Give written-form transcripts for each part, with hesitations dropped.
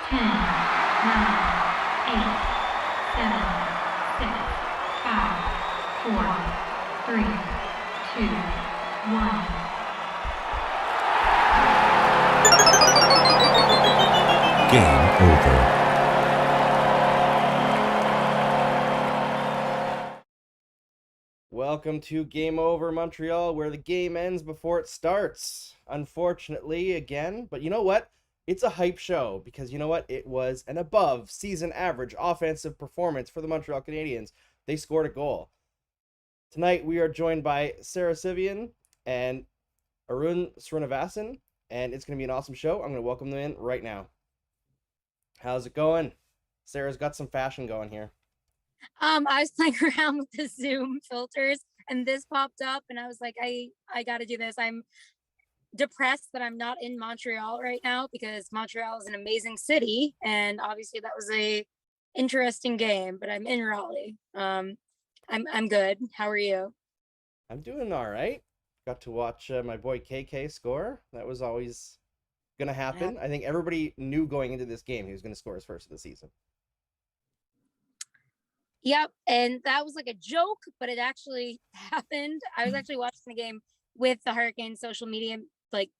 10, 9, 8, 7, 6, 5, 4, 3, 2, 1. Game over. Welcome to Game Over Montreal, where the game ends before it starts. Unfortunately, again, but you know what? It's a hype show because you know what? It was an above season average offensive performance for the Montreal Canadiens. They scored a goal. Tonight we are joined by Sara Civian and Arun Srinivasan, and it's going to be an awesome show. I'm going to welcome them in right now. How's it going? Sarah's got some fashion going here. I was playing around with the Zoom filters and this popped up and I was like, I got to do this. I'm depressed that I'm not in Montreal right now because Montreal is an amazing city. And obviously that was a interesting game, but I'm in Raleigh. I'm good. How are you? I'm doing all right. Got to watch my boy KK score. That was always going to happen. I think everybody knew going into this game he was going to score his first of the season. Yep. And that was like a joke, but it actually happened. I was actually watching the game with the Hurricane social media like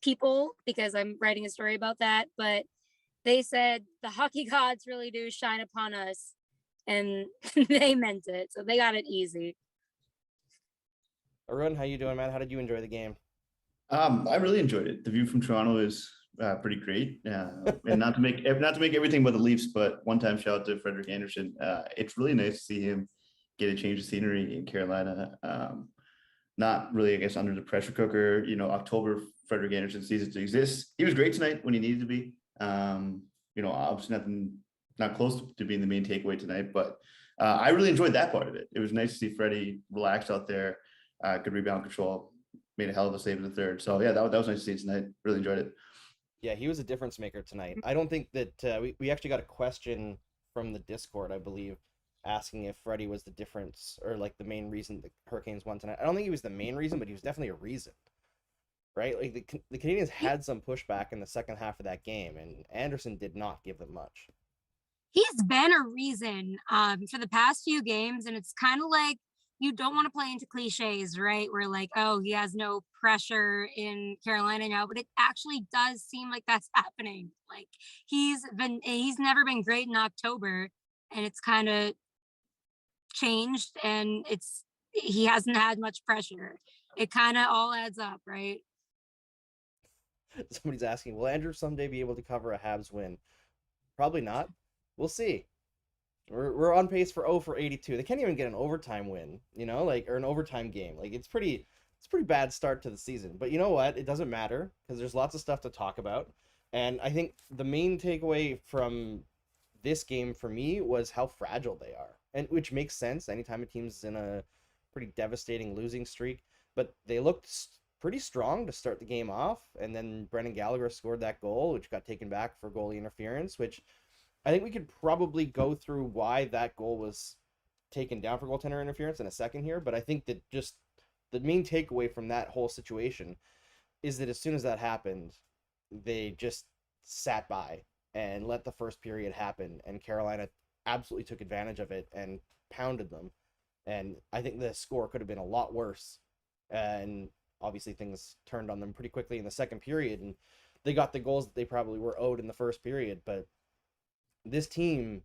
people because I'm writing a story about that. But they said the hockey gods really do shine upon us. And they meant it. So they got it easy. Arun, how you doing, man? How did you enjoy the game? I really enjoyed it. The view from Toronto is pretty great, and not to make everything about the Leafs, but one-time shout out to Frederik Andersen. It's really nice to see him get a change of scenery in Carolina. Not really, I guess, under the pressure cooker. October Frederik Andersen ceases to exist. He was great tonight when he needed to be. Obviously not close to being the main takeaway tonight, but I really enjoyed that part of it. It was nice to see Freddie relaxed out there, good rebound control, made a hell of a save in the third. So yeah, that was nice to see tonight. Really enjoyed it. Yeah, he was a difference maker tonight. I don't think that we actually got a question from the Discord, I believe, asking if Freddie was the difference or like the main reason the Hurricanes won tonight. I don't think he was the main reason, but he was definitely a reason, right? Like the Canadiens had some pushback in the second half of that game, and Andersen did not give them much. He's been a reason for the past few games, and it's kind of like you don't want to play into cliches, right? Where like, oh, he has no pressure in Carolina now, but it actually does seem like that's happening. Like he's never been great in October, and it's kind of changed, and he hasn't had much pressure. It kind of all adds up, right? Somebody's asking, will Andrew someday be able to cover a Habs win? Probably not. We'll see. We're on pace for 0 for 82. They can't even get an overtime win, or an overtime game. Like it's pretty bad start to the season. But you know what? It doesn't matter because there's lots of stuff to talk about. And I think the main takeaway from this game for me was how fragile they are. And which makes sense anytime a team's in a pretty devastating losing streak, but they looked pretty strong to start the game off, and then Brendan Gallagher scored that goal, which got taken back for goalie interference, which I think we could probably go through why that goal was taken down for goaltender interference in a second here, but I think that just the main takeaway from that whole situation is that as soon as that happened, they just sat by and let the first period happen, and Carolina absolutely took advantage of it and pounded them. And I think the score could have been a lot worse. And obviously things turned on them pretty quickly in the second period, and they got the goals that they probably were owed in the first period, but this team,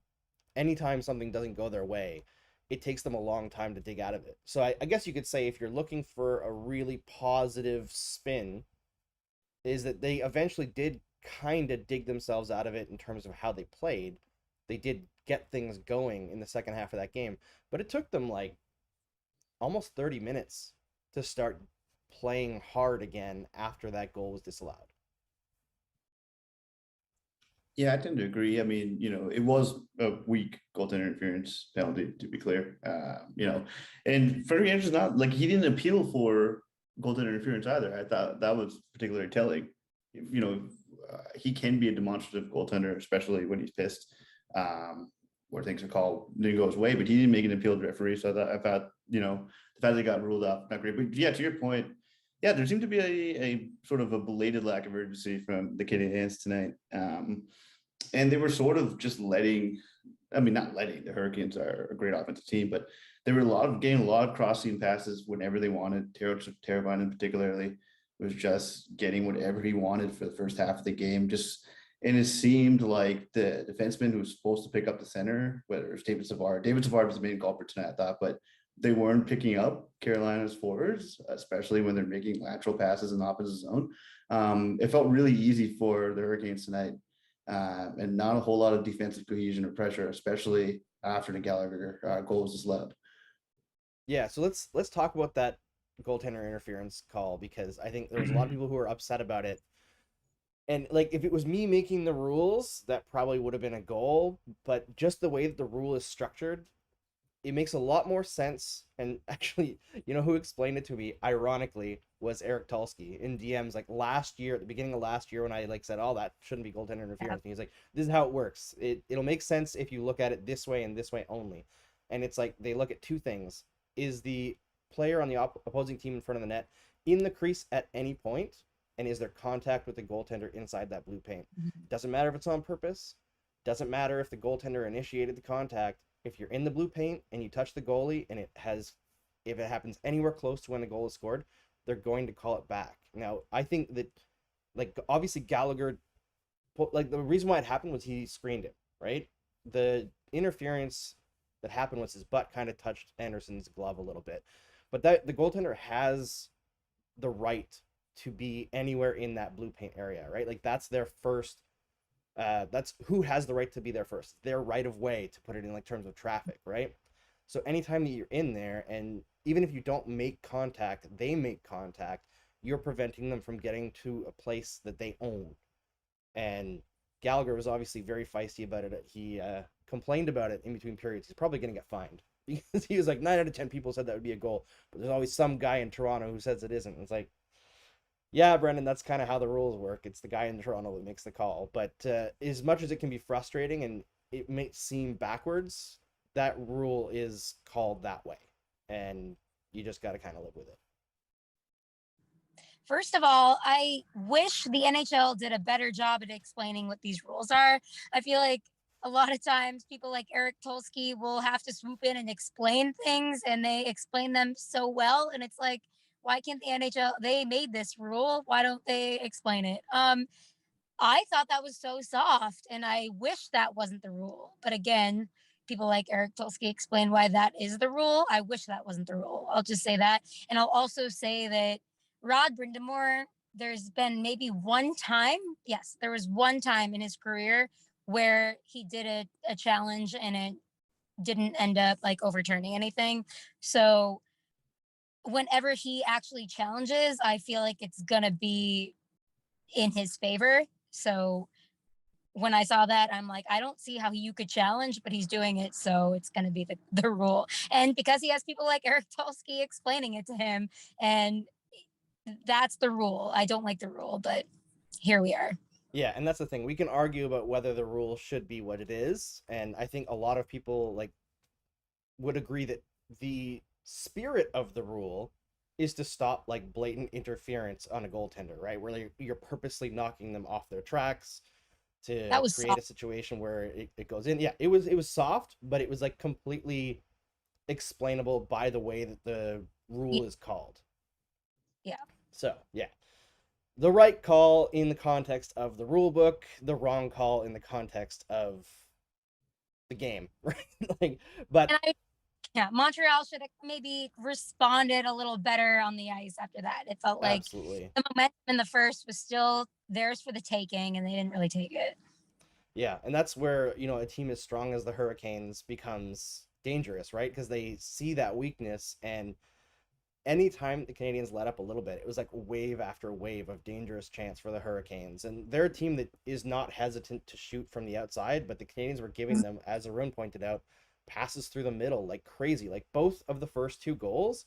anytime something doesn't go their way, it takes them a long time to dig out of it. So I guess you could say if you're looking for a really positive spin, is that they eventually did kind of dig themselves out of it in terms of how they played. They did get things going in the second half of that game, but it took them like almost 30 minutes to start playing hard again after that goal was disallowed. Yeah, I tend to agree. I mean, it was a weak goaltender interference penalty, to be clear. And Frederik Andersen's not like he didn't appeal for goaltender interference either. I thought that was particularly telling. He can be a demonstrative goaltender, especially when he's pissed, where things are called didn't go his way. But he didn't make an appeal to the referee, so I thought the fact they got ruled off not great. But yeah, to your point, yeah, there seemed to be a sort of a belated lack of urgency from the Canadiens tonight. And they were sort of just letting, I mean, not letting, the Hurricanes are a great offensive team, but they were getting a lot of cross-seam passes whenever they wanted. Teravainen particularly was just getting whatever he wanted for the first half of the game. And it seemed like the defenseman who was supposed to pick up the center, whether it's David Savard was the main culprit tonight, I thought, but they weren't picking up Carolina's forwards, especially when they're making lateral passes in the opposite zone. It felt really easy for the Hurricanes tonight, and not a whole lot of defensive cohesion or pressure, especially after the Gallagher goal was allowed. Yeah, so let's talk about that goaltender interference call, because I think there was a lot of people who were upset about it. And like, if it was me making the rules, that probably would have been a goal, but just the way that the rule is structured, it makes a lot more sense. And actually, you know who explained it to me, ironically, was Eric Tulsky in DMs, like last year, at the beginning of last year, when I like said, oh, that shouldn't be goaltender interference. And he's like, this is how it works. It'll make sense if you look at it this way and this way only. And it's like, they look at two things. Is the player on the opposing team in front of the net in the crease at any point? And is there contact with the goaltender inside that blue paint? Doesn't matter if it's on purpose. Doesn't matter if the goaltender initiated the contact. If you're in the blue paint and you touch the goalie and if it happens anywhere close to when the goal is scored, they're going to call it back. Now, I think that, like, obviously Gallagher, like, the reason why it happened was he screened it, right? The interference that happened was his butt kind of touched Anderson's glove a little bit. But that the goaltender has the right to be anywhere in that blue paint area, right? Like, that's their first, that's who has the right to be there first. Their right of way, to put it in like terms of traffic, right? So anytime that you're in there, and even if you don't make contact, they make contact, you're preventing them from getting to a place that they own. And Gallagher was obviously very feisty about it. He complained about it in between periods. He's probably going to get fined, because he was like, 9 out of 10 people said that would be a goal, but there's always some guy in Toronto who says it isn't. It's like, yeah, Brendan, that's kind of how the rules work. It's the guy in Toronto that makes the call. But as much as it can be frustrating and it may seem backwards, that rule is called that way. And you just got to kind of live with it. First of all, I wish the NHL did a better job at explaining what these rules are. I feel like a lot of times people like Eric Tulsky will have to swoop in and explain things, and they explain them so well. And it's like, why can't the NHL, they made this rule, why don't they explain it? I thought that was so soft, and I wish that wasn't the rule. But again, people like Eric Tulsky explain why that is the rule. I wish that wasn't the rule. I'll just say that. And I'll also say that Rod Brindamore, there's been maybe one time, yes, there was one time in his career where he did a challenge and it didn't end up like overturning anything. So whenever he actually challenges, I feel like it's going to be in his favor. So when I saw that, I'm like, I don't see how you could challenge, but he's doing it. So it's going to be the rule. And because he has people like Eric Tulsky explaining it to him, and that's the rule. I don't like the rule, but here we are. Yeah, and that's the thing. We can argue about whether the rule should be what it is. And I think a lot of people like would agree that the spirit of the rule is to stop like blatant interference on a goaltender, right? Where you're purposely knocking them off their tracks to create soft. a situation where it goes in. Yeah, it was soft, but it was like completely explainable by the way that the rule is called. Yeah. So, yeah. The right call in the context of the rule book, the wrong call in the context of the game, right? Like, but yeah, Montreal should have maybe responded a little better on the ice after that. It felt like absolutely the momentum in the first was still theirs for the taking, and they didn't really take it. Yeah, and that's where, you know, a team as strong as the Hurricanes becomes dangerous, right? Because they see that weakness, and anytime the Canadiens let up a little bit, it was like wave after wave of dangerous chance for the Hurricanes. And they're a team that is not hesitant to shoot from the outside, but the Canadiens were giving them, as Arun pointed out, passes through the middle like crazy. Like both of the first 2 goals,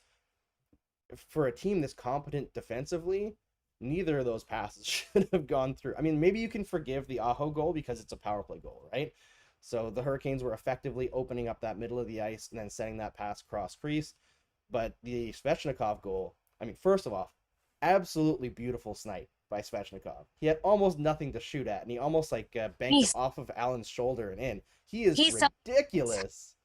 for a team this competent defensively, neither of those passes should have gone through. I mean, maybe you can forgive the Aho goal because it's a power play goal, right? So the Hurricanes were effectively opening up that middle of the ice and then sending that pass cross crease. But the Svechnikov goal, I mean, first of all, absolutely beautiful snipe by Svechnikov. He had almost nothing to shoot at, and he almost like banked it off of Allen's shoulder and in. He is ridiculous.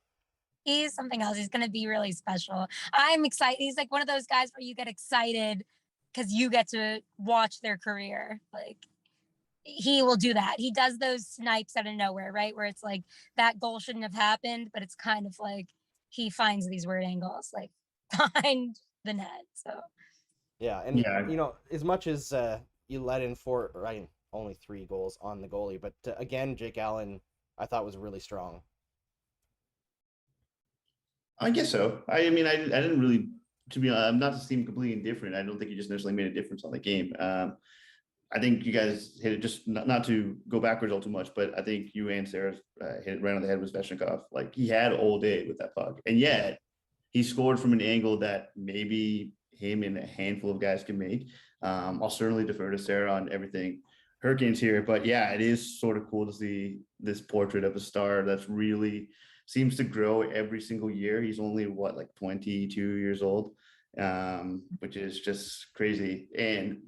He's something else. He's going to be really special. I'm excited. He's like one of those guys where you get excited because you get to watch their career. Like, he will do that. He does those snipes out of nowhere, right? Where it's like that goal shouldn't have happened, but it's kind of like he finds these weird angles, like behind the net. So yeah, and you know, as much as you let in only 3 goals on the goalie, but again, Jake Allen, I thought was really strong. I guess so. I mean, I didn't really, to be honest, I'm not to seem completely indifferent. I don't think he just necessarily made a difference on the game. I think you guys hit it, just not to go backwards all too much, but I think you and Sarah hit it right on the head with Svechnikov. Like, he had all day with that puck, and yet he scored from an angle that maybe him and a handful of guys can make. I'll certainly defer to Sarah on everything Hurricanes here, but yeah, it is sort of cool to see this portrait of a star that's really seems to grow every single year. He's only like 22 years old, which is just crazy.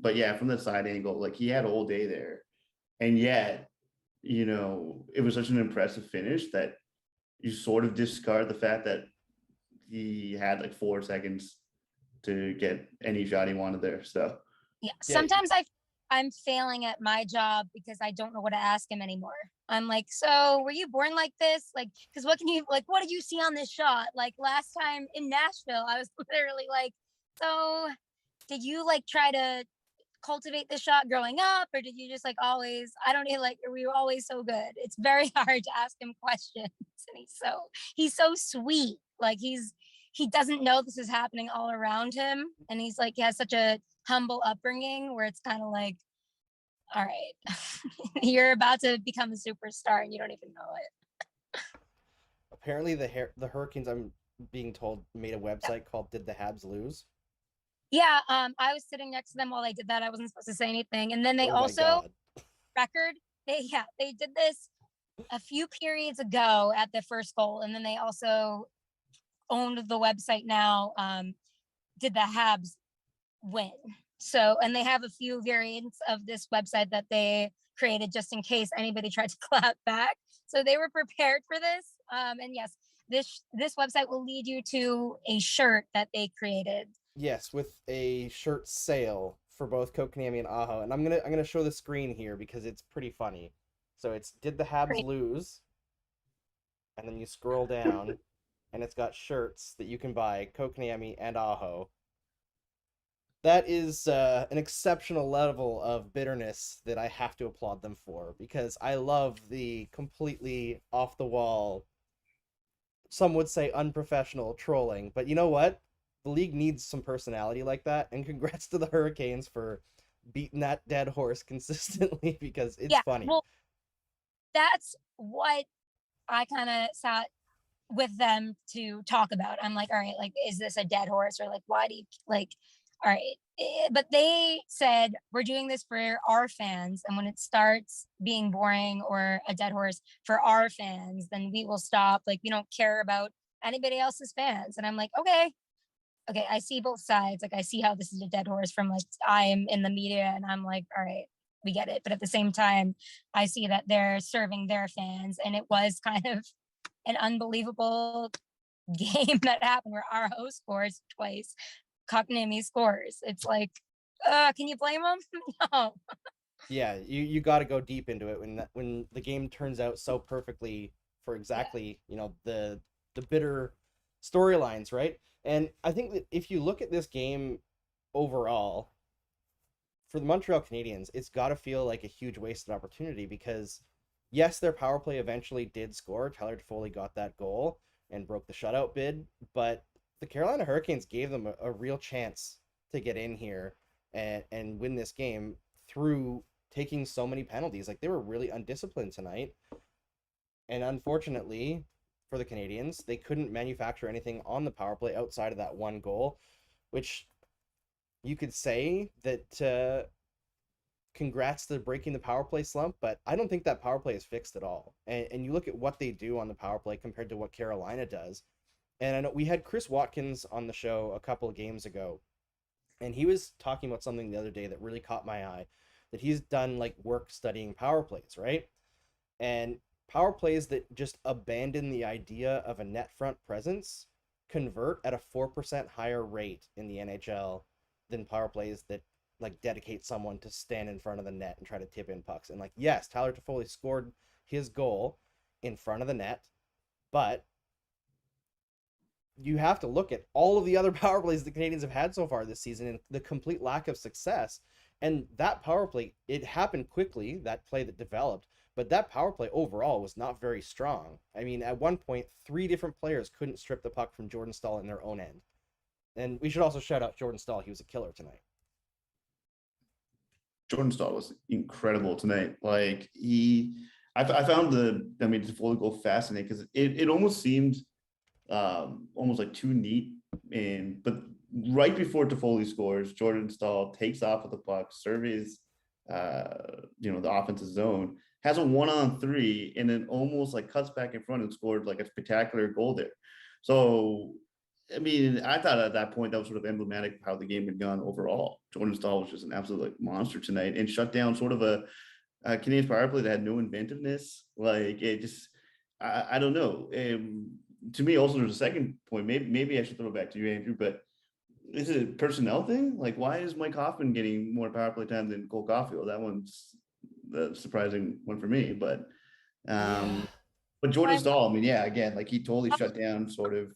But yeah, from the side angle, like, he had all day there, and yet, you know, it was such an impressive finish that you sort of discard the fact that he had like 4 seconds to get any shot he wanted there. So yeah, sometimes I'm failing at my job because I don't know what to ask him anymore. I'm like, so were you born like this? Like, because what did you see on this shot? Like, last time in Nashville, I was literally like, so did you like try to cultivate the shot growing up, or did you just like always, I don't know, like, were you always so good? It's very hard to ask him questions. And he's so sweet. Like, he doesn't know this is happening all around him. And he's like, he has such a humble upbringing where it's kind of like, all right, you're about to become a superstar and you don't even know it. Apparently the Hurricanes, I'm being told, made a website called Did the Habs Lose? Yeah, I was sitting next to them while they did that. I wasn't supposed to say anything. And then they they did this a few periods ago at the first goal. And then they also owned the website now. Did the Habs win? So, and they have a few variants of this website that they created just in case anybody tried to clap back. So they were prepared for this. And yes, this website will lead you to a shirt that they created. Yes, with a shirt sale for both Kotkaniemi and Aho. And I'm gonna show the screen here because it's pretty funny. So it's Did the Habs Lose? And then you scroll down and it's got shirts that you can buy, Kotkaniemi and Aho. That is an exceptional level of bitterness that I have to applaud them for, because I love the completely off-the-wall, some would say unprofessional trolling. But you know what? The league needs some personality like that, and congrats to the Hurricanes for beating that dead horse consistently, because it's funny. Well, that's what I kind of sat with them to talk about. I'm like, all right, like, is this a dead horse, or like, why do you like, all right. But they said, we're doing this for our fans. And when it starts being boring or a dead horse for our fans, then we will stop. Like, we don't care about anybody else's fans. And I'm like, okay, I see both sides. Like, I see how this is a dead horse from like, I am in the media and I'm like, all right, we get it. But at the same time, I see that they're serving their fans. And it was kind of an unbelievable game that happened where our host scores twice. Kotkaniemi scores. It's like, can you blame him? No. Yeah, you got to go deep into it when the game turns out so perfectly for exactly the bitter storylines, right? And I think that if you look at this game overall, for the Montreal Canadiens, it's got to feel like a huge wasted opportunity, because yes, their power play eventually did score. Tyler Toffoli got that goal and broke the shutout bid, but the Carolina Hurricanes gave them a real chance to get in here and win this game through taking so many penalties. Like, they were really undisciplined tonight. And unfortunately for the Canadiens, they couldn't manufacture anything on the power play outside of that one goal, which you could say that congrats to breaking the power play slump, but I don't think that power play is fixed at all. And you look at what they do on the power play compared to what Carolina does. And I know we had Chris Watkins on the show a couple of games ago, and he was talking about something the other day that really caught my eye, that he's done like work studying power plays, right? And power plays that just abandon the idea of a net front presence convert at a 4% higher rate in the NHL than power plays that like dedicate someone to stand in front of the net and try to tip in pucks. And like, yes, Tyler Toffoli scored his goal in front of the net, but you have to look at all of the other power plays the Canadiens have had so far this season and the complete lack of success. And that power play, it happened quickly, that play that developed, but that power play overall was not very strong. I mean, at one point, 3 different players couldn't strip the puck from Jordan Staal in their own end. And we should also shout out Jordan Staal. He was a killer tonight. Jordan Staal was incredible tonight. Like I found the Toffoli goal fascinating because it almost seemed almost like too neat. But right before Toffoli scores, Jordan Staal takes off with the puck, surveys the offensive zone, has a 1-on-3, and then almost like cuts back in front and scored like a spectacular goal there. So I mean, I thought at that point that was sort of emblematic of how the game had gone overall. Jordan Staal was just an absolute like monster tonight and shut down sort of a Canadiens power play that had no inventiveness. Like it just, I don't know. To me, also there's a second point. Maybe I should throw it back to you, Andrew. But is it a personnel thing? Like, why is Mike Hoffman getting more power play time than Cole Caulfield? That one's the surprising one for me. But Jordan Staal, I mean, yeah, again, like he totally shut down sort of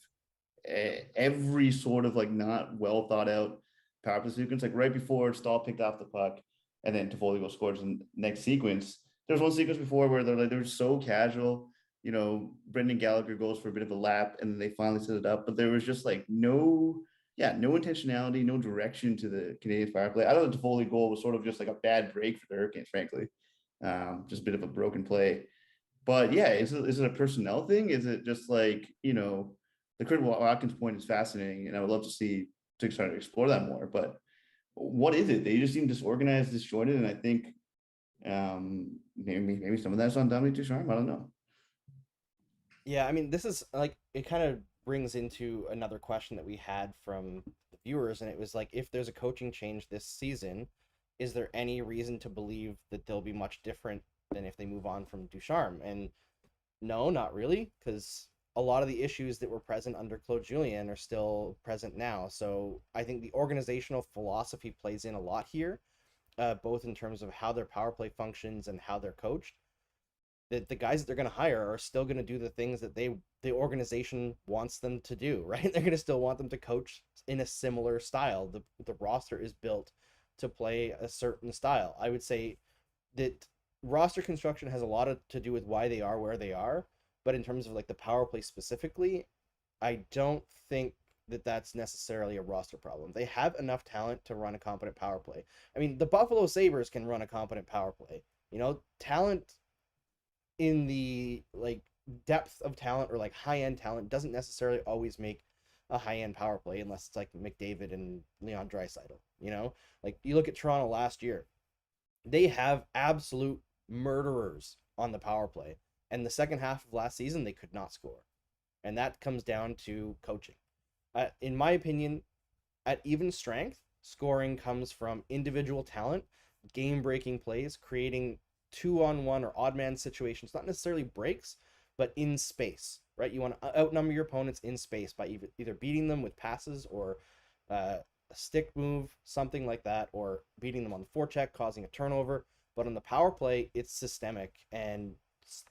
every sort of like not well thought out power play sequence. Like right before Staal picked off the puck and then Toffoli goes scores in the next sequence. There's one sequence before where they're so casual. Brendan Gallagher goes for a bit of a lap and then they finally set it up. But there was just like no intentionality, no direction to the Canadiens power play. I thought the Toffoli goal was sort of just like a bad break for the Hurricanes, frankly. Just a bit of a broken play. But yeah, is it a personnel thing? Is it just like, the Chris Watkins point is fascinating, and I would love to try to explore that more. But what is it? They just seem disorganized, disjointed, and I think maybe some of that's on Dominic Ducharme. I don't know. Yeah, I mean, this is like it kind of brings into another question that we had from the viewers, and it was like, if there's a coaching change this season, is there any reason to believe that they'll be much different than if they move on from Ducharme? And no, not really, because a lot of the issues that were present under Claude Julien are still present now. So I think the organizational philosophy plays in a lot here, both in terms of how their power play functions and how they're coached. That the guys that they're going to hire are still going to do the things that the organization wants them to do, right? They're going to still want them to coach in a similar style. The roster is built to play a certain style. I would say that roster construction has a lot to do with why they are where they are. But in terms of like the power play specifically, I don't think that that's necessarily a roster problem. They have enough talent to run a competent power play. I mean, the Buffalo Sabres can run a competent power play. Talent in the like depth of talent or like high-end talent doesn't necessarily always make a high-end power play unless it's like McDavid and Leon Draisaitl. Like you look at Toronto last year, they have absolute murderers on the power play. And the second half of last season, they could not score. And that comes down to coaching. In my opinion, at even strength, scoring comes from individual talent, game-breaking plays, creating 2-on-1 or odd man situations, not necessarily breaks, but in space, right? You want to outnumber your opponents in space by either beating them with passes or a stick move, something like that, or beating them on the forecheck, causing a turnover. But on the power play, it's systemic, and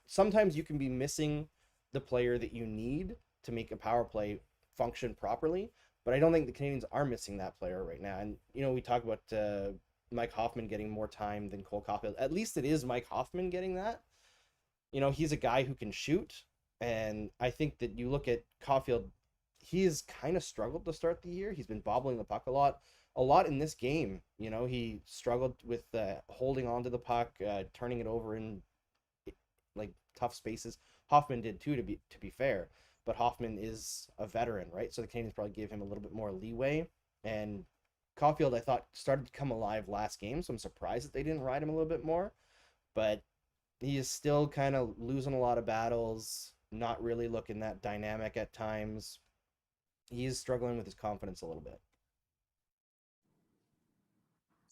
sometimes you can be missing the player that you need to make a power play function properly, but I don't think the Canadiens are missing that player right now. And we talk about Mike Hoffman getting more time than Cole Caulfield. At least it is Mike Hoffman getting that. He's a guy who can shoot, and I think that you look at Caulfield, he's kind of struggled to start the year. He's been bobbling the puck a lot in this game. He struggled with holding on to the puck, turning it over in like tough spaces. Hoffman did too, to be fair, but Hoffman is a veteran, right? So the Canadiens probably give him a little bit more leeway. And Caulfield, I thought, started to come alive last game, so I'm surprised that they didn't ride him a little bit more. But he is still kind of losing a lot of battles, not really looking that dynamic at times. He is struggling with his confidence a little bit.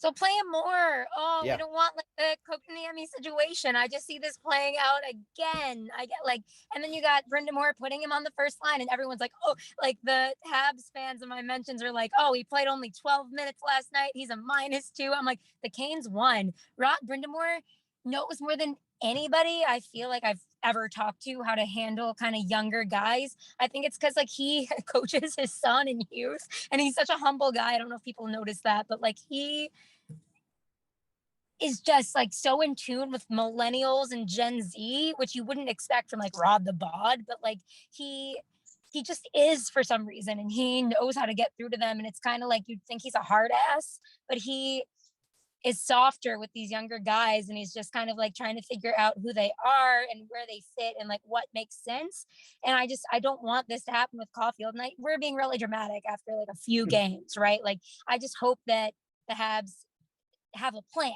So play him more. Oh, Yeah. we don't want like the Kotkaniemi situation. I just see this playing out again. I get like, and then you got Brenda Moore putting him on the first line, and everyone's like, oh, like the Habs fans of my mentions are like, oh, he played only 12 minutes last night. He's a -2. I'm like, the Canes won. Rod Brindamore knows more than anybody I feel like I've ever talked to how to handle kind of younger guys. I think it's because like he coaches his son in youth, and he's such a humble guy. I don't know if people notice that, but like he is just like so in tune with millennials and Gen Z, which you wouldn't expect from like Rod the Bod, but like he just is for some reason, and he knows how to get through to them. And it's kind of like you'd think he's a hard ass, but he is softer with these younger guys, and he's just kind of like trying to figure out who they are and where they fit and like what makes sense. And I don't want this to happen with Caulfield. And we're being really dramatic after like a few games, right? Like I just hope that the Habs have a plan,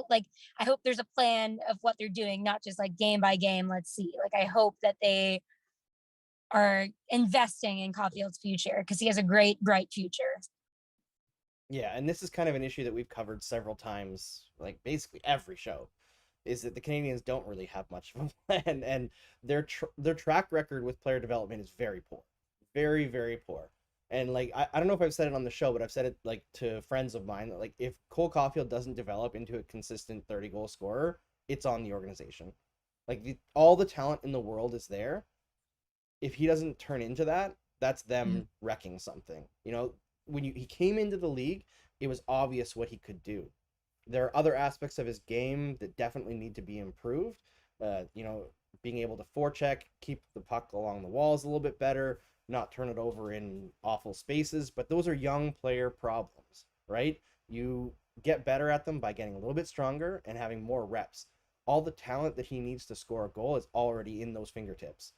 like I hope there's a plan of what they're doing, not just like game by game, let's see. Like I hope that they are investing in Caulfield's future because he has a great, bright future. Yeah, and this is kind of an issue that we've covered several times, like basically every show, is that the Canadiens don't really have much of a plan, and their track record with player development is very poor, very, very poor. And like I don't know if I've said it on the show, but I've said it like to friends of mine that like if Cole Caulfield doesn't develop into a consistent 30-goal scorer, it's on the organization. Like all the talent in the world is there. If he doesn't turn into that, that's them wrecking something. When he came into the league, it was obvious what he could do. There are other aspects of his game that definitely need to be improved. Being able to forecheck, keep the puck along the walls a little bit better, not turn it over in awful spaces. But those are young player problems, right? You get better at them by getting a little bit stronger and having more reps. All the talent that he needs to score a goal is already in those fingertips,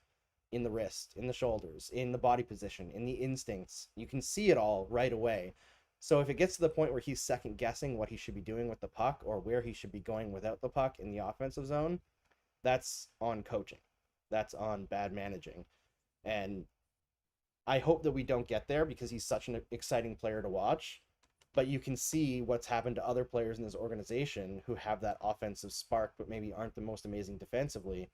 in the wrist, in the shoulders, in the body position, in the instincts. You can see it all right away. So if it gets to the point where he's second guessing what he should be doing with the puck or where he should be going without the puck in the offensive zone, that's on coaching. That's on bad managing. And I hope that we don't get there because he's such an exciting player to watch. But you can see what's happened to other players in this organization who have that offensive spark but maybe aren't the most amazing defensively.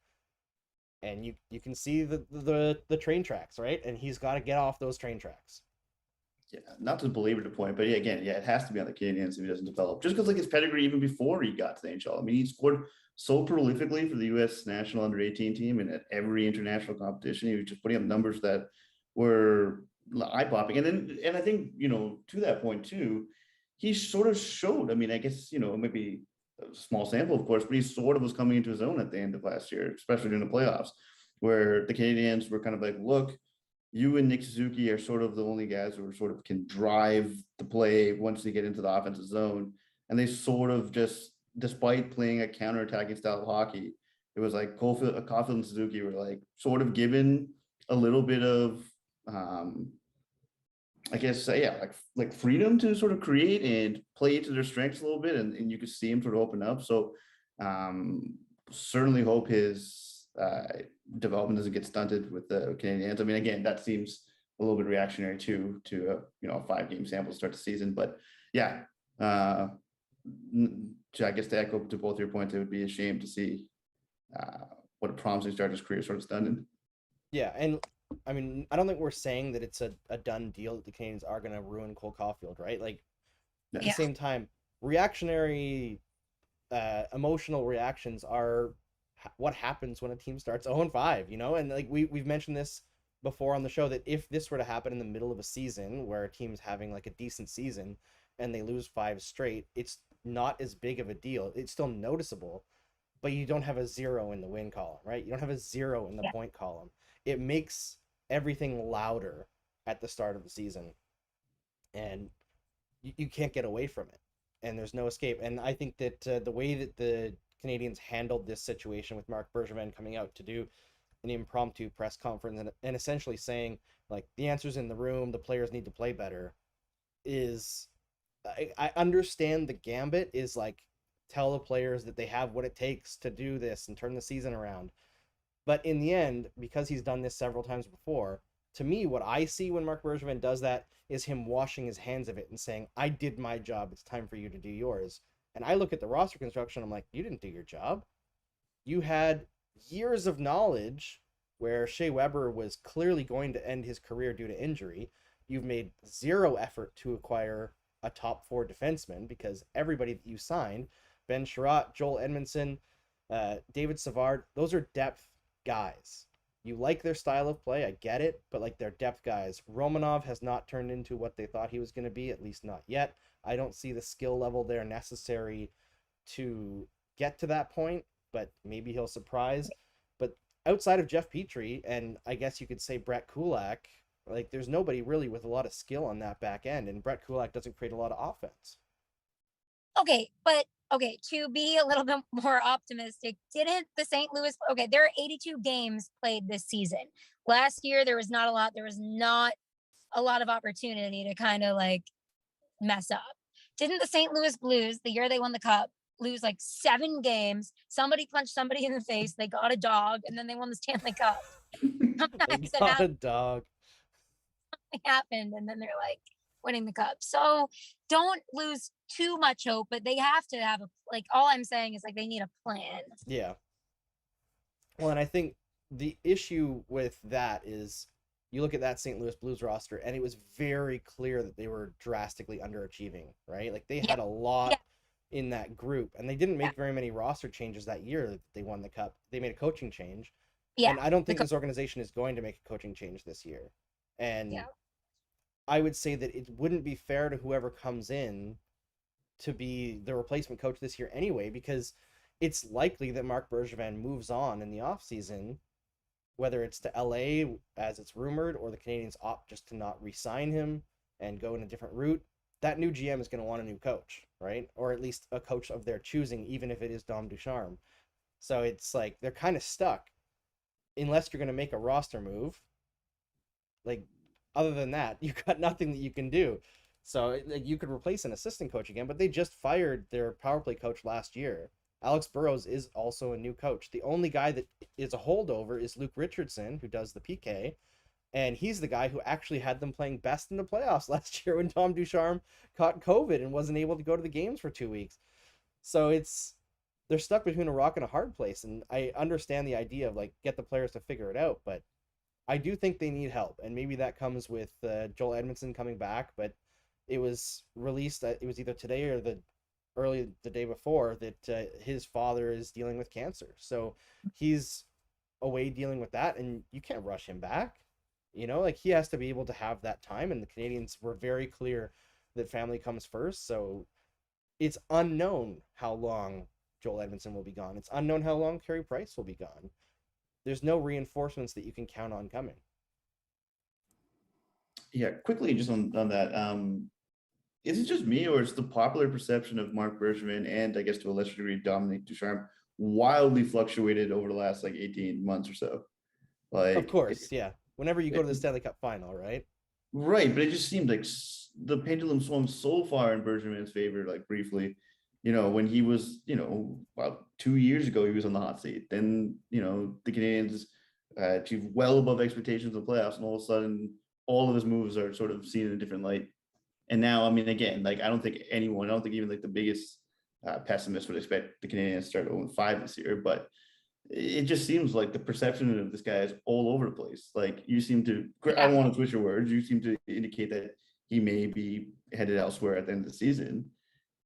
And you can see the train tracks, right? And he's got to get off those train tracks. Yeah, not to belabor the point, but again, it has to be on the Canadiens if he doesn't develop. Just because like his pedigree even before he got to the NHL. I mean, he scored so prolifically for the U.S. national under-18 team and at every international competition. He was just putting up numbers that were eye-popping. And I think, to that point too, he sort of showed, I mean, I guess, maybe a small sample, of course, but he sort of was coming into his own at the end of last year, especially during the playoffs, where the Canadiens were kind of like, look, you and Nick Suzuki are sort of the only guys who sort of can drive the play once they get into the offensive zone. And they sort of just, despite playing a counterattacking style of hockey, it was like Caulfield and Suzuki were like sort of given a little bit of, I guess, like freedom to sort of create and play to their strengths a little bit. And you could see him sort of open up. So certainly hope his development doesn't get stunted with the Canadiens. I mean, again, that seems a little bit reactionary too, to a 5-game sample to start the season. But yeah, I guess to echo to both your points, it would be a shame to see what a promising start to his career sort of stunted. Yeah, and I mean, I don't think we're saying that it's a done deal that the Canadiens are going to ruin Cole Caulfield, right? Like, at the same time, reactionary, emotional reactions are what happens when a team starts 0-5, And like we've mentioned this before on the show, that if this were to happen in the middle of a season where a team's having like a decent season and they lose 5 straight, it's not as big of a deal. It's still noticeable, but you don't have a 0 in the win column, right? You don't have a 0 in the point column. It makes everything louder at the start of the season, and you can't get away from it, and there's no escape. And I think that the way that the Canadiens handled this situation with Marc Bergevin coming out to do an impromptu press conference and essentially saying, like, the answer's in the room, the players need to play better, is, I understand the gambit is like, tell the players that they have what it takes to do this and turn the season around. But in the end, because he's done this several times before, to me, what I see when Marc Bergevin does that is him washing his hands of it and saying, I did my job. It's time for you to do yours. And I look at the roster construction. I'm like, you didn't do your job. You had years of knowledge where Shea Weber was clearly going to end his career due to injury. You've made zero effort to acquire a top 4 defenseman because everybody that you signed, Ben Sherratt, Joel Edmondson, David Savard, those are depth guys. You like their style of play, I get it, but like they're depth guys. Romanov has not turned into what they thought he was going to be, at least not yet. I don't see the skill level there necessary to get to that point, but maybe he'll surprise. But outside of Jeff Petrie, and I guess you could say Brett Kulak, like there's nobody really with a lot of skill on that back end, and Brett Kulak doesn't create a lot of offense. Okay, but okay, to be a little bit more optimistic, didn't the St. Louis, okay, there are 82 games played this season. Last year, there was not a lot. There was not a lot of opportunity to kind of like mess up. Didn't the St. Louis Blues, the year they won the cup, lose like 7 games? Somebody punched somebody in the face. They got a dog, and then they won the Stanley Cup. They got a dog. Something happened, and then they're like winning the cup. So don't lose too much hope, but they have to have a, like, all I'm saying is like they need a plan. Yeah. Well, and I think the issue with that is you look at that St. Louis Blues roster, and it was very clear that they were drastically underachieving, right? Like they had a lot in that group, and they didn't make very many roster changes that year that they won the cup. They made a coaching change. Yeah. And I don't think this organization is going to make a coaching change this year. And I would say that it wouldn't be fair to whoever comes in to be the replacement coach this year anyway, because it's likely that Marc Bergevin moves on in the offseason, whether it's to LA as it's rumored, or the Canadiens opt just to not re-sign him and go in a different route. That new GM is going to want a new coach, right? Or at least a coach of their choosing, even if it is Dom Ducharme. So it's like they're kind of stuck unless you're going to make a roster move. Like, other than that, you've got nothing that you can do. So like, you could replace an assistant coach again, but they just fired their power play coach last year. Alex Burrows is also a new coach. The only guy that is a holdover is Luke Richardson, who does the PK, and he's the guy who actually had them playing best in the playoffs last year when Tom Ducharme caught COVID and wasn't able to go to the games for 2 weeks. So they're stuck between a rock and a hard place, and I understand the idea of like get the players to figure it out, but I do think they need help, and maybe that comes with Joel Edmondson coming back. But it was released, it was either today or the day before, that his father is dealing with cancer, so he's away dealing with that, and you can't rush him back. You know, like he has to be able to have that time, and the Canadiens were very clear that family comes first. So it's unknown how long Joel Edmondson will be gone. It's unknown how long Carey Price will be gone. There's no reinforcements that you can count on coming. Yeah, quickly just on that. Is it just me, or is the popular perception of Marc Bergevin and I guess to a lesser degree Dominique Ducharme wildly fluctuated over the last like 18 months or so? Like, of course, yeah. Whenever you go to the Stanley Cup Final, right? Right, but it just seemed like the pendulum swung so far in Bergevin's favor, like briefly. You know, when he was, about 2 years ago, he was on the hot seat. Then, the Canadiens achieved well above expectations in the playoffs, and all of a sudden, all of his moves are sort of seen in a different light. And now, I mean, again, like I don't think even like the biggest pessimist would expect the Canadiens to start 0-5 this year, but it just seems like the perception of this guy is all over the place. Like you seem to, I don't want to twist your words, you seem to indicate that he may be headed elsewhere at the end of the season.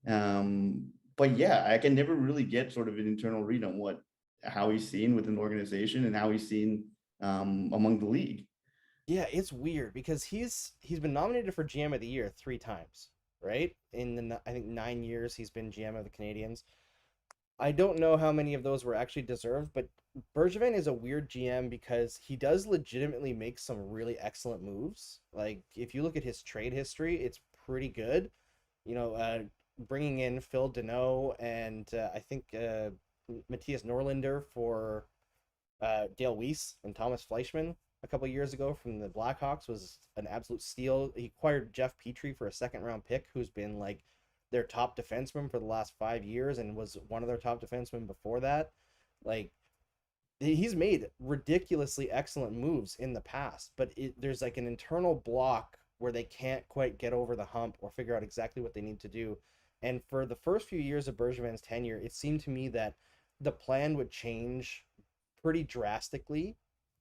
But yeah, I can never really get sort of an internal read on how he's seen within the organization and how he's seen among the league. Yeah, it's weird because he's been nominated for GM of the Year 3 times, right? In the I think 9 years he's been GM of the Canadiens. I don't know how many of those were actually deserved, but Bergevin is a weird GM because he does legitimately make some really excellent moves. Like if you look at his trade history, it's pretty good. Bringing in Phil Deneau and I think Matthias Norlinder for Dale Weiss and Thomas Fleischmann a couple of years ago from the Blackhawks was an absolute steal. He acquired Jeff Petrie for a second-round pick, who's been like their top defenseman for the last 5 years and was one of their top defensemen before that. Like he's made ridiculously excellent moves in the past, but there's like an internal block where they can't quite get over the hump or figure out exactly what they need to do. And for the first few years of Bergevin's tenure, it seemed to me that the plan would change pretty drastically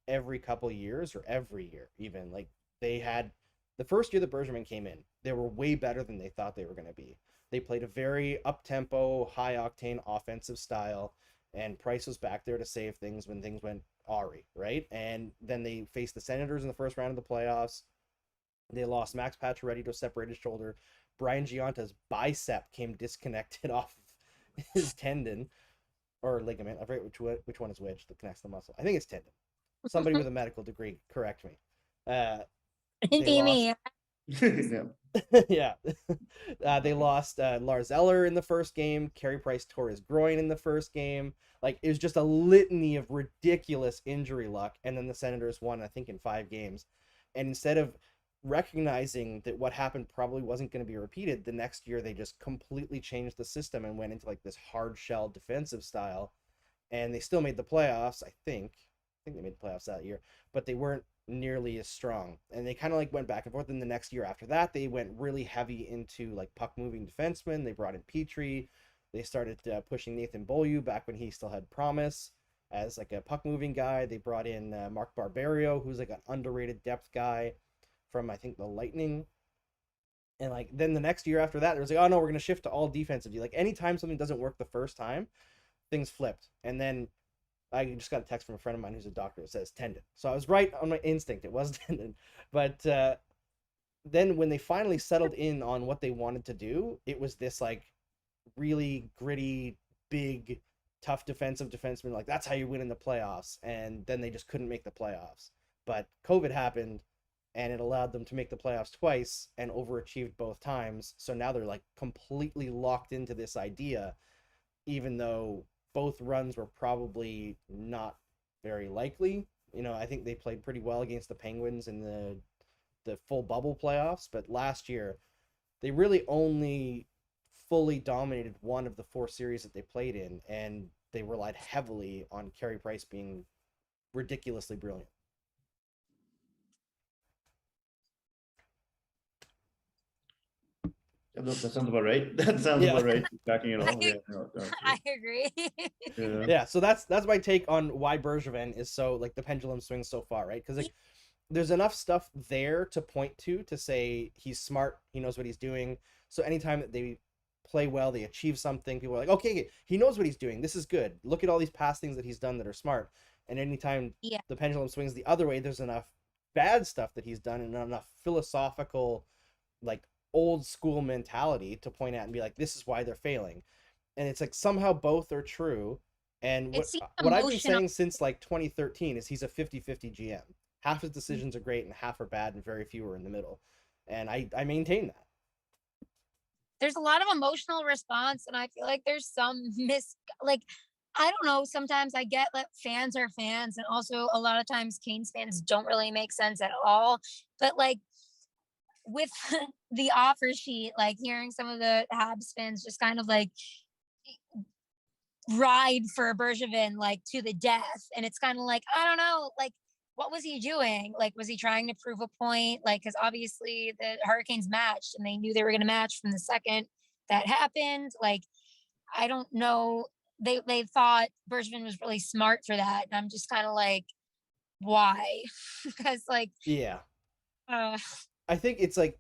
every couple years or every year even. Like they had the first year that Bergevin came in, they were way better than they thought they were going to be. They played a very up-tempo, high-octane offensive style, and Price was back there to save things when things went awry, right? And then they faced the Senators in the first round of the playoffs. They lost Max Pacioretty to a separated shoulder. Brian Gianta's bicep came disconnected off of his tendon or ligament. I forget which one is which that connects the muscle. I think it's tendon. Somebody with a medical degree, correct me. Be me. Yeah. Yeah. They lost Lars Eller in the first game. Carey Price tore his groin in the first game. Like, it was just a litany of ridiculous injury luck. And then the Senators won, I think, in 5 games. And instead of recognizing that what happened probably wasn't going to be repeated, the next year they just completely changed the system and went into like this hard shell defensive style. And they still made the playoffs, I think. They made the playoffs that year, but they weren't nearly as strong. And they kind of like went back and forth. And the next year after that, they went really heavy into like puck moving defensemen. They brought in Petrie. They started pushing Nathan Beaulieu back when he still had promise as like a puck moving guy. They brought in Mark Barberio, who's like an underrated depth guy from I think the Lightning. And like then the next year after that, it was like, oh no, we're gonna shift to all defensive. Like anytime something doesn't work the first time, things flipped. And then I just got a text from a friend of mine who's a doctor that says tendon. So I was right on my instinct. It was tendon. But then when they finally settled in on what they wanted to do, it was this like really gritty, big, tough defensive defenseman. Like that's how you win in the playoffs. And then they just couldn't make the playoffs. But COVID happened and it allowed them to make the playoffs twice and overachieved both times. So now they're like completely locked into this idea, even though both runs were probably not very likely. You know, I think they played pretty well against the Penguins in the full bubble playoffs, but last year they really only fully dominated one of the 4 series that they played in, and they relied heavily on Carey Price being ridiculously brilliant. That sounds about right. That sounds about right. Backing it all. Yeah, no, I agree. Yeah, so that's my take on why Bergevin is so like the pendulum swings so far, right? Because like there's enough stuff there to point to say he's smart, he knows what he's doing. So anytime that they play well, they achieve something, people are like, okay, he knows what he's doing. This is good. Look at all these past things that he's done that are smart. And anytime the pendulum swings the other way, there's enough bad stuff that he's done and enough philosophical, like old school mentality to point at and be like, this is why they're failing. And it's like somehow both are true. And what I've been saying since like 2013 is he's a 50-50 GM. Half his decisions are great and half are bad and very few are in the middle. And I maintain that. There's a lot of emotional response, and I feel like there's some I don't know, sometimes I get that fans are fans, and also a lot of times Canes fans don't really make sense at all. But like with the offer sheet, like hearing some of the Habs fans just kind of like ride for Bergevin like to the death, and it's kind of like, I don't know, like what was he doing? Like, was he trying to prove a point? Like, because obviously the Hurricanes matched and they knew they were going to match from the second that happened. Like, I don't know. They thought Bergevin was really smart for that. And I'm just kind of like, why? Because like, I think it's like,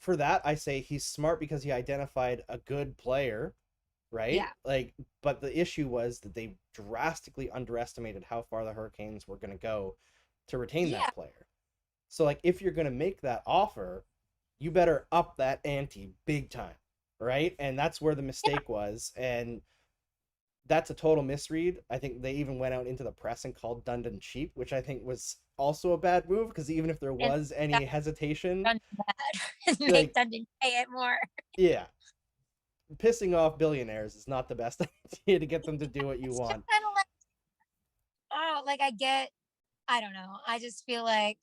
for that, I say he's smart because he identified a good player, right? Yeah. Like, but the issue was that they drastically underestimated how far the Hurricanes were going to go to retain that player. So like if you're going to make that offer, you better up that ante big time, right? And that's where the mistake was, and that's a total misread. I think they even went out into the press and called Dundon cheap, which I think was also a bad move, because even if there was any hesitation, make Dundon pay it more. Yeah. Pissing off billionaires is not the best idea to get them to do what you want. Kind of like, oh, like I don't know. I just feel like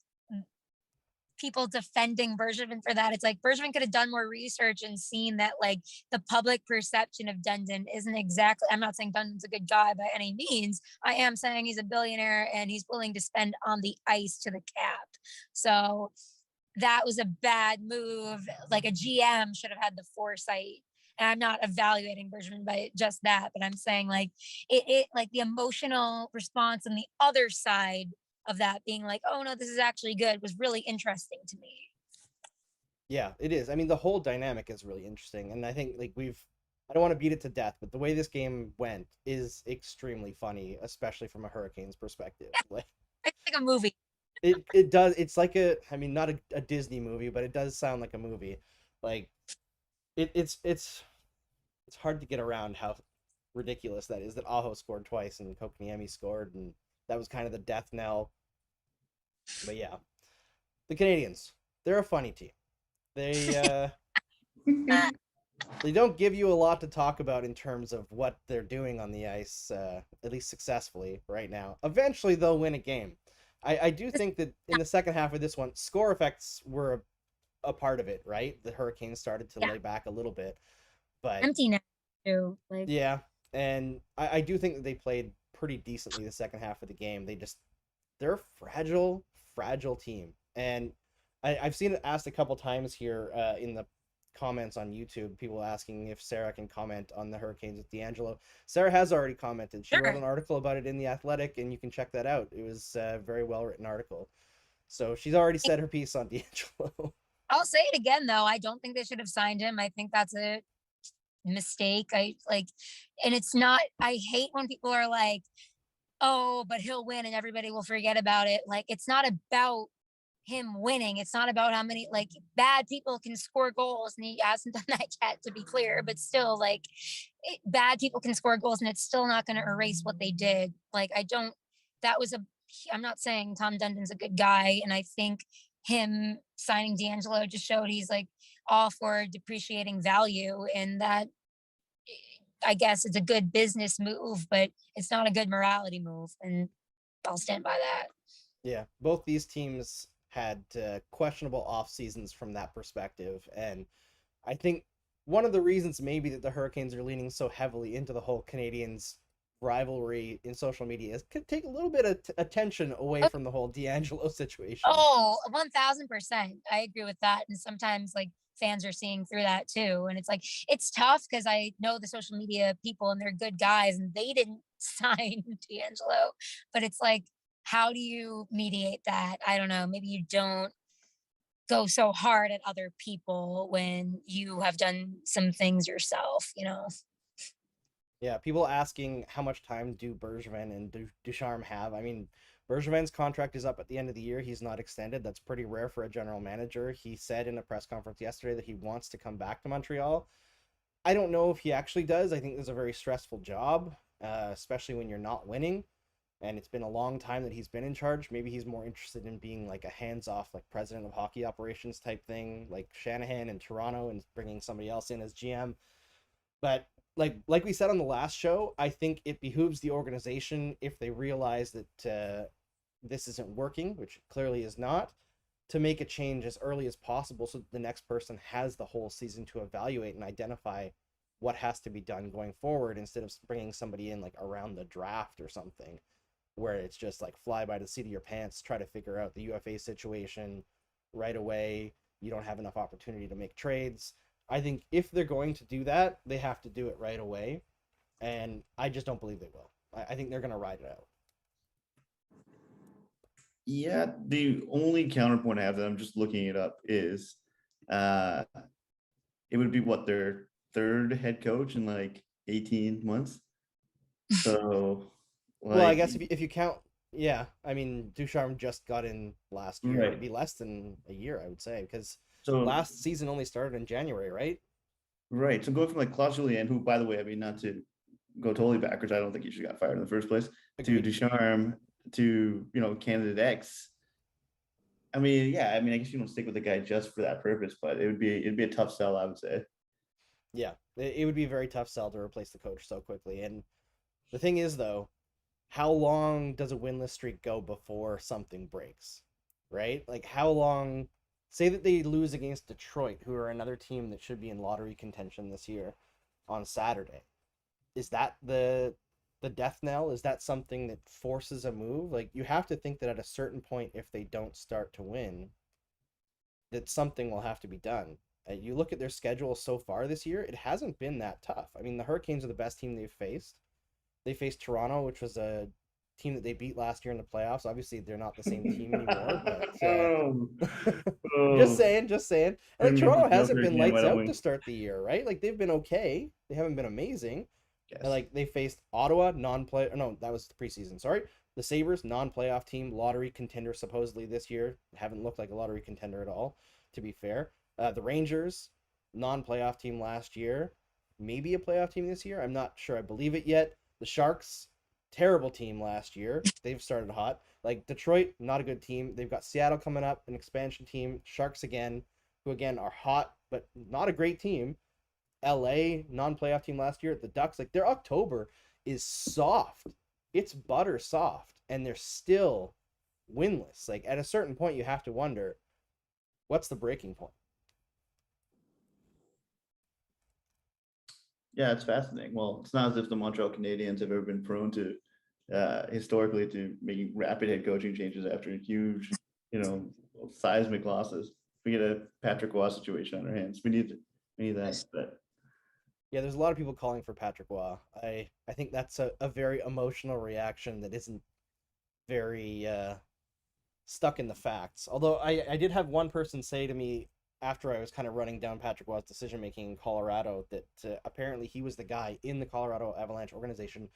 people defending Bergevin for that. It's like Bergevin could have done more research and seen that like the public perception of Dundon isn't exactly. I'm not saying Dundon's a good guy by any means. I am saying he's a billionaire and he's willing to spend on the ice to the cap. So that was a bad move. Like a GM should have had the foresight. And I'm not evaluating Bergevin by just that, but I'm saying like it like the emotional response on the other side of that being like, oh no, this is actually good was really interesting to me. Yeah, it is. I mean, the whole dynamic is really interesting, and I think like I don't want to beat it to death, but the way this game went is extremely funny, especially from a Hurricanes perspective. Like It's like a movie. it does. It's like I mean, not a Disney movie, but it does sound like a movie. Like it's hard to get around how ridiculous that is that Aho scored twice and Kotkaniemi scored, and that was kind of the death knell. But yeah, the Canadiens, they're a funny team. They they don't give you a lot to talk about in terms of what they're doing on the ice, at least successfully right now. Eventually, they'll win a game. I do think that in the second half of this one, score effects were a part of it, right? The Hurricanes started to lay back a little bit, but Empty now too. Like yeah, and I do think that they played pretty decently the second half of the game. They're a fragile team, and I've seen it asked a couple times here in the comments on YouTube, people asking if Sarah can comment on the Hurricanes with D'Angelo. Sarah has already commented. She wrote an article about it in The Athletic, and you can check that out. It was a very well-written article. So she's already said her piece on D'Angelo. I'll say it again though. I don't think they should have signed him. I think that's a mistake. I like, and it's not. I hate when people are like, "Oh, but he'll win and everybody will forget about it." Like, it's not about him winning. It's not about how many like bad people can score goals, and he hasn't done that yet, to be clear. But still, like, bad people can score goals, and it's still not going to erase what they did. Like, I don't. That was a. I'm not saying Tom Dundon's a good guy, and I think him signing D'Angelo just showed he's like all for depreciating value, and that I guess it's a good business move, but it's not a good morality move, and I'll stand by that. Yeah, both these teams had questionable off seasons from that perspective, and I think one of the reasons maybe that the Hurricanes are leaning so heavily into the whole Canadiens rivalry in social media is could take a little bit of attention away from the whole D'Angelo situation. Oh, 1000%. I agree with that. And sometimes like fans are seeing through that too. And it's like, it's tough because I know the social media people and they're good guys and they didn't sign D'Angelo. But it's like, how do you mediate that? I don't know. Maybe you don't go so hard at other people when you have done some things yourself, you know? Yeah, people asking how much time do Bergevin and Ducharme have. I mean, Bergevin's contract is up at the end of the year. He's not extended. That's pretty rare for a general manager. He said in a press conference yesterday that he wants to come back to Montreal. I don't know if he actually does. I think there's a very stressful job, especially when you're not winning. And it's been a long time that he's been in charge. Maybe he's more interested in being like a hands-off, like president of hockey operations type thing, like Shanahan in Toronto, and bringing somebody else in as GM. But like we said on the last show, I think it behooves the organization, if they realize that this isn't working, which clearly is not, to make a change as early as possible so that the next person has the whole season to evaluate and identify what has to be done going forward, instead of bringing somebody in like around the draft or something, where it's just like fly by the seat of your pants, try to figure out the UFA situation right away. You don't have enough opportunity to make trades. I think if they're going to do that, they have to do it right away. And I just don't believe they will. I think they're going to ride it out. Yeah, the only counterpoint I have that I'm just looking it up is it would be what, their third head coach in like 18 months. So well, I guess if you count, yeah, I mean, Ducharme just got in last year. Right. It'd be less than a year, I would say, because so last season only started in January, right? Right. So going from like Claude Julien, who, by the way, I mean, not to go totally backwards, I don't think he should have got fired in the first place, Agreed. to Ducharme, to, you know, candidate X. I mean, yeah, I mean, I guess you don't stick with the guy just for that purpose, but it'd be a tough sell, I would say. Yeah, it would be a very tough sell to replace the coach so quickly. And the thing is, though, how long does a winless streak go before something breaks, right? Like, how long say that they lose against Detroit, who are another team that should be in lottery contention this year on Saturday. Is that the death knell? Is that something that forces a move? Like, you have to think that at a certain point, if they don't start to win, that something will have to be done. You look at their schedule so far this year, it hasn't been that tough. I mean, the Hurricanes are the best team they've faced. They faced Toronto, which was a team that they beat last year in the playoffs. Obviously, they're not the same team anymore, but just saying. And like, Toronto hasn't been lights out to start the year, right? Like, they've been okay. They haven't been amazing. Yes. And like, they faced Ottawa, non-play. No, that was the preseason. Sorry, the Sabres, non-playoff team, lottery contender supposedly this year. Haven't looked like a lottery contender at all, to be fair. The Rangers, non-playoff team last year, maybe a playoff team this year. I'm not sure I believe it yet. The Sharks, terrible team last year. They've started hot. Like, Detroit, not a good team. They've got Seattle coming up, an expansion team. Sharks again, who again are hot, but not a great team. LA, non-playoff team last year. The Ducks, like, their October is soft. It's butter soft, and they're still winless. Like, at a certain point, you have to wonder, what's the breaking point? Yeah, it's fascinating. Well, it's not as if the Montreal Canadiens have ever been prone to historically to making rapid head coaching changes after huge, seismic losses. We get a Patrick Waugh situation on our hands. We need that. But yeah, there's a lot of people calling for Patrick Waugh. I think that's a very emotional reaction that isn't very stuck in the facts. Although I did have one person say to me after I was kind of running down Patrick Waugh's decision making in Colorado that apparently he was the guy in the Colorado Avalanche organization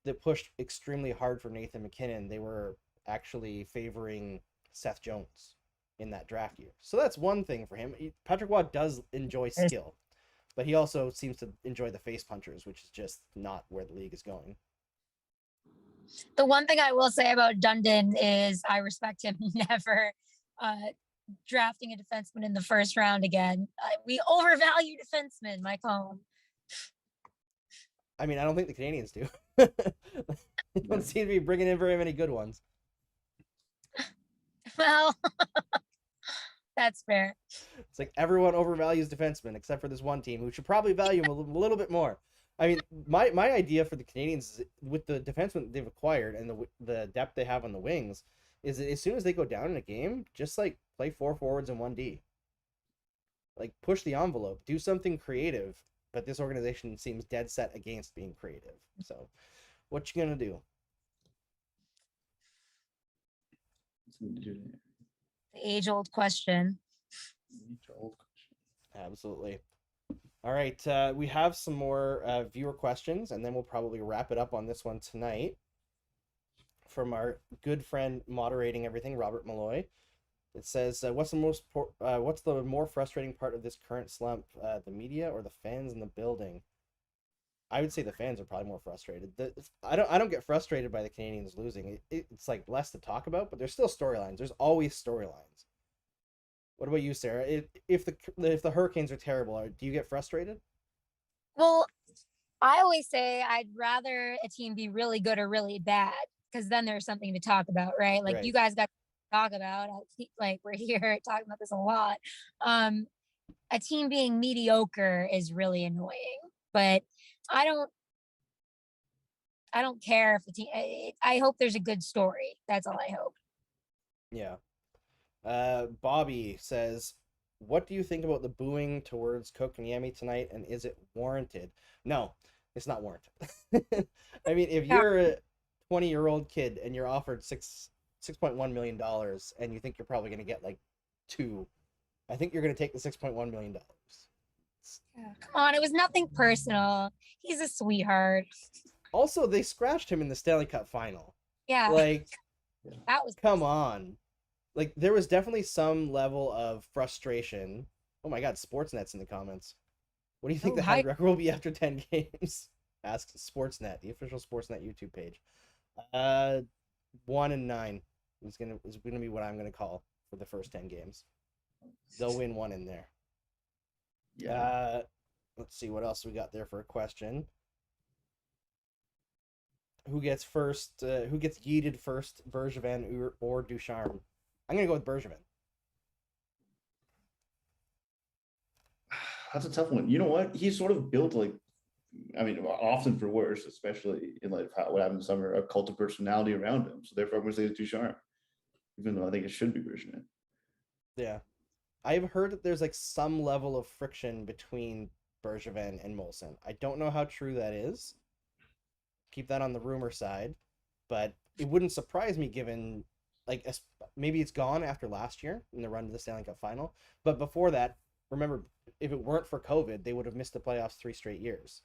that pushed extremely hard for Nathan MacKinnon. They were actually favoring Seth Jones in that draft year. So that's one thing for him. Patrick Waugh does enjoy skill, but he also seems to enjoy the face punchers, which is just not where the league is going. The one thing I will say about Dundon is I respect him never drafting a defenseman in the first round again. We overvalue defensemen, Mike Holm. I mean, I don't think the Canadiens do. They don't seem to be bringing in very many good ones. Well, that's fair. It's like everyone overvalues defensemen except for this one team who should probably value them a little bit more. I mean, my idea for the Canadiens is, with the defensemen they've acquired and the depth they have on the wings, is that as soon as they go down in a game, just like play 4 forwards and 1D. Like, push the envelope, do something creative. But this organization seems dead set against being creative. So, what you gonna do? The age-old question. Absolutely. All right, we have some more viewer questions, and then we'll probably wrap it up on this one tonight. From our good friend moderating everything, Robert Malloy. It says, what's the more frustrating part of this current slump, the media or the fans in the building? I would say the fans are probably more frustrated. I don't get frustrated by the Canadiens losing. It's like less to talk about, but there's still storylines. There's always storylines. What about you, Sarah? If the Hurricanes are terrible, do you get frustrated? Well, I always say I'd rather a team be really good or really bad, because then there's something to talk about, right? Like, you guys got to talk about, like, we're here talking about this a lot. A team being mediocre is really annoying, but I don't care if the team, I hope there's a good story. That's all I hope. Yeah. Bobby says, what do you think about the booing towards Kotkaniemi tonight, and is it warranted? No, it's not warranted. I mean, if you're a 20-year-old kid and you're offered $6.1 million and you think you're probably going to get like 2, I think you're going to take the $6.1 million. Yeah, come on, it was nothing personal. He's a sweetheart. Also, they scratched him in the Stanley Cup Final. Yeah. Like, that was come on. Like, there was definitely some level of frustration. Oh my God, Sportsnet's in the comments. What do you think the head record will be after 10 games? Ask Sportsnet, the official Sportsnet YouTube page. 1-9 is gonna be what I'm gonna call for the first 10 games. They'll win 1 in there. Yeah. Let's see what else we got there for a question. Who gets first? Who gets yeeted first, Bergevin or Ducharme? I'm gonna go with Bergevin. That's a tough one. You know what? He's sort of built like, I mean, often for worse, especially in light of what happened this summer, a cult of personality around him. So therefore, I'm going to say it's Ducharme, even though I think it should be Bergevin. Yeah. I've heard that there's like some level of friction between Bergevin and Molson. I don't know how true that is. Keep that on the rumor side, but it wouldn't surprise me given like maybe it's gone after last year in the run to the Stanley Cup Final, but before that, remember if it weren't for COVID, they would have missed the playoffs 3 straight years,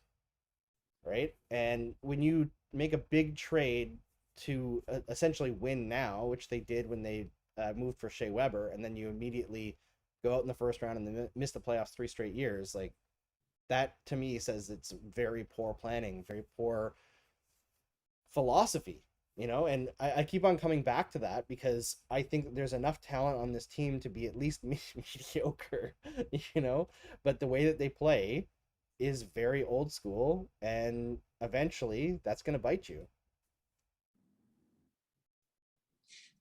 right? And when you make a big trade to essentially win now, which they did when they moved for Shea Weber, and then you immediately go out in the first round and then miss the playoffs 3 straight years, like that to me says it's very poor planning, very poor philosophy, and I keep on coming back to that because I think there's enough talent on this team to be at least mediocre, but the way that they play is very old school, and eventually that's going to bite you.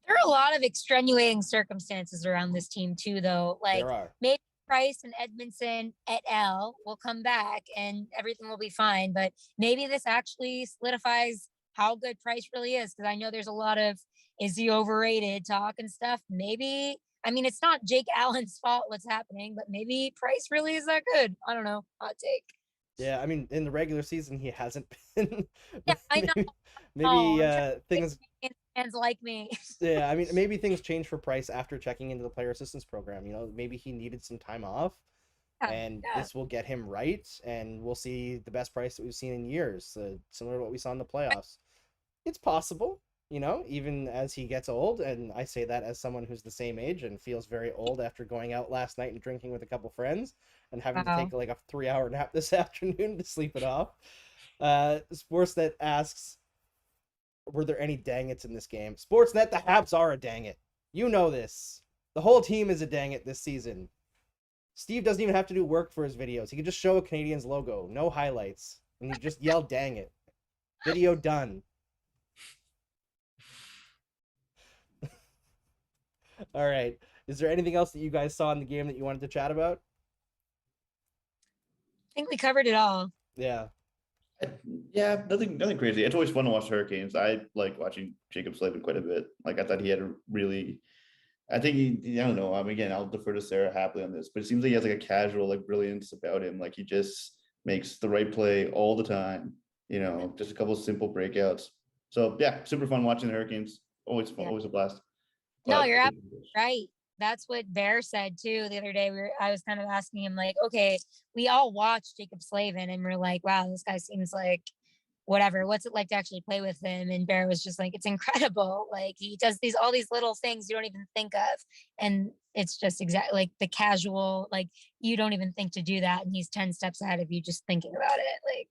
There are a lot of extenuating circumstances around this team too, though. Like There are. maybe Price and Edmondson et al. Will come back and everything will be fine. But maybe this actually solidifies how good Price really is. Because I know there's a lot of is he overrated talk and stuff. Maybe, I mean, it's not Jake Allen's fault what's happening, but maybe Price really is that good. I don't know. Hot take. Yeah, I mean, in the regular season he hasn't been. Yeah, I know. Maybe things fans like me. Yeah, I mean, maybe things change for Price after checking into the player assistance program. Maybe he needed some time off, and this will get him right, and we'll see the best Price that we've seen in years, similar to what we saw in the playoffs. It's possible, even as he gets old, and I say that as someone who's the same age and feels very old after going out last night and drinking with a couple friends and having to take like a 3-hour nap this afternoon to sleep it off. Sportsnet asks, were there any dang it's in this game? Sportsnet, the Habs are a dang it. You know this. The whole team is a dang it this season. Steve doesn't even have to do work for his videos. He can just show a Canadiens logo, no highlights, and he just yell dang it. Video done. All right. Is there anything else that you guys saw in the game that you wanted to chat about? I think we covered it all. Yeah. Yeah, nothing crazy. It's always fun to watch Hurricanes. I like watching Jacob Slavin quite a bit. Like I thought he had a really, I think I don't know. Again, I'll defer to Sarah happily on this, but it seems like he has like a casual like brilliance about him. Like he just makes the right play all the time. Just a couple of simple breakouts. So yeah, super fun watching the Hurricanes. Always fun, always a blast. No, But you're absolutely right. That's what Bear said too the other day. I was kind of asking him like, okay, we all watched Jacob Slavin and we're like, wow, this guy seems like whatever. What's it like to actually play with him? And Bear was just like, it's incredible. Like he does all these little things you don't even think of. And it's just exactly like the casual, like you don't even think to do that. And he's 10 steps ahead of you just thinking about it. Like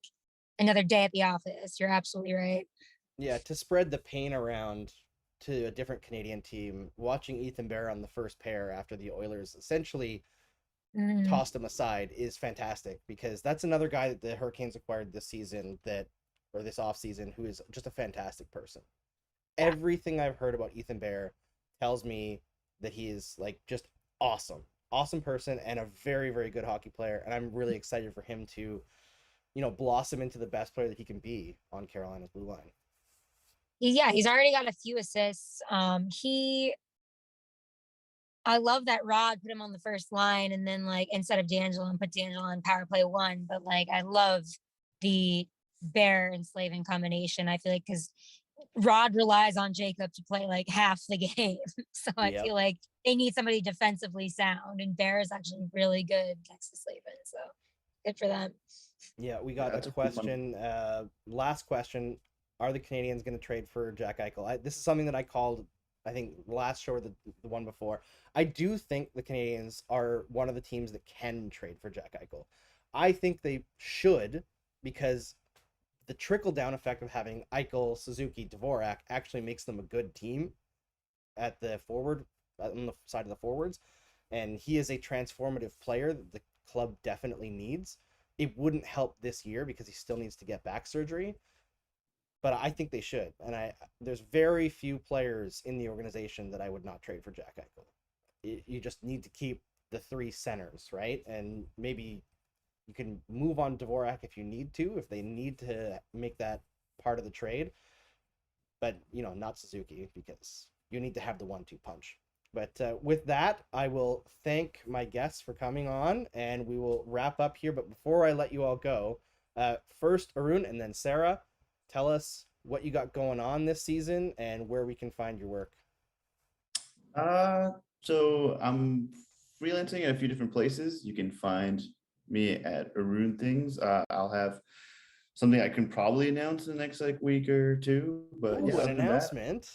another day at the office. You're absolutely right. Yeah, to spread the pain around to a different Canadian team, watching Ethan Bear on the first pair after the Oilers essentially tossed him aside is fantastic, because that's another guy that the Hurricanes acquired this season or this offseason who is just a fantastic person. Yeah. Everything I've heard about Ethan Bear tells me that he is like just awesome person and a very, very good hockey player. And I'm really excited for him to, blossom into the best player that he can be on Carolina's blue line. Yeah, he's already got a few assists. I love that Rod put him on the first line and then like instead of D'Angelo and put D'Angelo on power play 1. But like I love the Bear and Slavin combination. I feel like because Rod relies on Jacob to play like half the game. So I feel like they need somebody defensively sound, and Bear is actually really good next to Slavin. So good for them. Yeah, we got a question. Last question. Are the Canadiens going to trade for Jack Eichel? This is something that I called, I think, last show or the one before. I do think the Canadiens are one of the teams that can trade for Jack Eichel. I think they should, because the trickle-down effect of having Eichel, Suzuki, Dvorak actually makes them a good team at the forward, on the side of the forwards. And he is a transformative player that the club definitely needs. It wouldn't help this year because he still needs to get back surgery. But I think they should. And there's very few players in the organization that I would not trade for Jack Eichel. You just need to keep the 3 centers, right? And maybe You can move on Dvorak if you need to, if they need to make that part of the trade. But, not Suzuki, because you need to have the 1-2 punch. But with that, I will thank my guests for coming on, and we will wrap up here. But before I let you all go, first Arun and then Sara, tell us what you got going on this season and where we can find your work. So I'm freelancing at a few different places. You can find me at Arun Things. I'll have something I can probably announce in the next week or two. But Ooh, yeah, an other than that, announcement.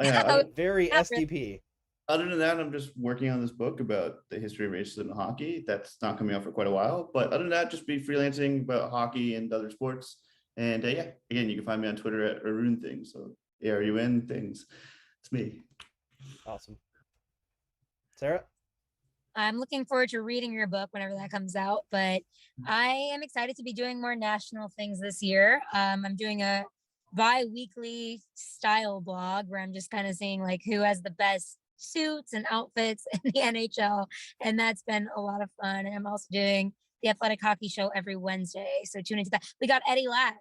yeah, Very SDP. other than that, I'm just working on this book about the history of racism in hockey. That's not coming out for quite a while. But other than that, just be freelancing about hockey and other sports. And yeah, again, you can find me on Twitter at Arun Things. So ARUN Things. It's me. Awesome. Sara? I'm looking forward to reading your book whenever that comes out, but I am excited to be doing more national things this year. I'm doing a bi-weekly style blog where I'm just kind of seeing who has the best suits and outfits in the NHL, and that's been a lot of fun. And I'm also doing the Athletic Hockey Show every Wednesday, so tune into that. We got Eddie Lack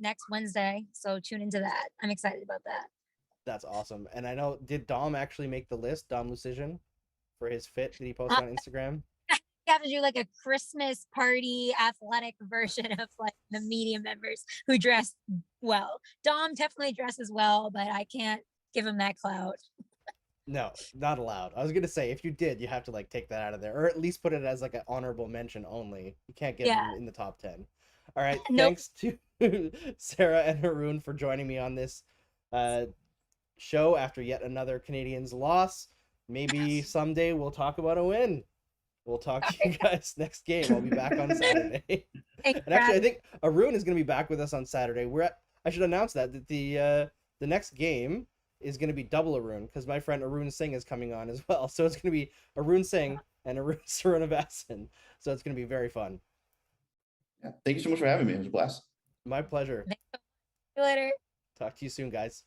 next Wednesday, so tune into that. I'm excited about that. That's awesome. And I know, did Dom actually make the list, Dom Lucian, for his fit that he posted on Instagram? You have to do a Christmas party athletic version of the media members who dress well. Dom definitely dresses well, but I can't give him that clout. No, not allowed. I was gonna say, if you did, you have to take that out of there, or at least put it as an honorable mention only. You can't get him in the top 10. All right, Nope. Thanks to Sara and Arun for joining me on this show after yet another Canadiens loss. Maybe someday we'll talk about a win. We'll talk to you guys next game. I'll be back on Saturday. And actually, I think Arun is going to be back with us on Saturday. I should announce that the next game is going to be double Arun, because my friend Arun Singh is coming on as well. So it's going to be Arun Singh and Arun Srinivasan. So it's going to be very fun. Yeah, thank you so much for having me. It was a blast. My pleasure. See you later. Talk to you soon, guys.